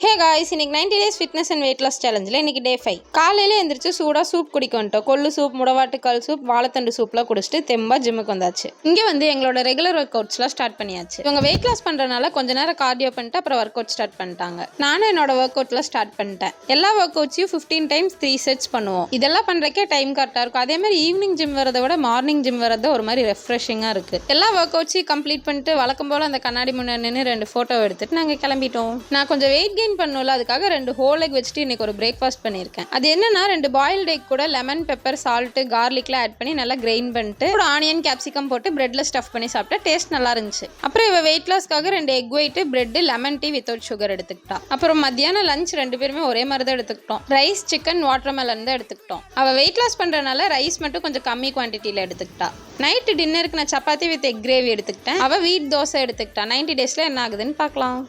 ஹே guys, இன்னைக்கு 90 days fitness and weight loss சேலஞ்சில் இன்னைக்கு டே 5. காலையில் எழுந்திரிச்சு சூடாக சூப் குடிக்க வந்துட்டோம். கொள்ளு சூப், முடவாட்டுக்கால் சூப், வாழைத்தண்டு சூப்லாம் குடிச்சிட்டு தெம்பா ஜிம்முக்கு வந்தாச்சு. இங்கே வந்து எங்களோட ரெகுலர் ஒர்க் அவுட்ஸ்லாம் ஸ்டார்ட் பண்ணியாச்சு. இவங்க வெயிட் லாஸ் பண்ணுறதுனால கொஞ்ச நேரம் கார்டியோ பண்ணிட்டு அப்புறம் ஒர்க் அவுட் ஸ்டார்ட் பண்ணிட்டாங்க. நானும் என்னோட ஒர்க் அவுட்லாம் ஸ்டார்ட் பண்ணிட்டேன். எல்லா ஒர்க் அவுட்ஸையும் 15 டைம்ஸ் 3 செட்ஸ் பண்ணுவோம். இதெல்லாம் பண்ணுறக்கே டைம் கரெக்டாக இருக்கும். அதே மாதிரி ஈவினிங் ஜிம் வரதை விட மார்னிங் ஜிம் வரது ஒரு மாதிரி ரெஃப்ரெஷிங்காக இருக்குது. எல்லா ஒர்க் அவுட்ஸையும் கம்ப்ளீட் பண்ணிட்டு வழக்கம் போல் அந்த கண்ணாடி முன்னாடி நின்று 2 ஃபோட்டோ எடுத்துட்டு நாங்கள் கிளம்பிட்டோம். நான் கொஞ்சம் வெயிட் கெயின் பண்ணல, அதுக்காக 2 ஹோல் எக் வச்சுட்டு இன்னைக்கு ஒரு பிரேக்ஃபாஸ்ட் பண்ணியிருக்கேன். அது என்னன்னா 2 பாயில்டு எக் கூட லெமன், பெப்பர், சால்ட், கார்லிக்லாம் ஆட் பண்ணி நல்லா கிரைண்ட் பண்ணிட்டு ஒரு ஆனியன், கேப்சிகம் போட்டு பிரெட்ல ஸ்டஃப் பண்ணி சாப்பிட்டா டேஸ்ட் நல்லா இருந்துச்சு. அப்புறம் இவ வெயிட் லாஸ்க்காக 2 egg white, bread, lemon tea without sugar எடுத்துக்கிட்டா. அப்புறம் மத்தியானம் லஞ்ச் 2 பேருமே ஒரே மாதிரி தான் எடுத்துக்கிட்டோம். ரைஸ், சிக்கன், வாட்டர்மெலன் தான் எடுத்துக்கிட்டோம். அவ வெயிட் லாஸ் பண்றதுனால ரைஸ் மட்டும் கொஞ்சம் கம்மி குவான்டிட்டியில எடுத்துக்கிட்டா. நைட்டு டின்னருக்கு நான் சப்பாத்தி வித் எக் கிரேவி எடுத்துக்கிட்டேன். அவ வீட் தோசை எடுத்துக்கிட்டா. 90 டேஸ்ல என்ன ஆகுதுன்னு பார்க்கலாம்.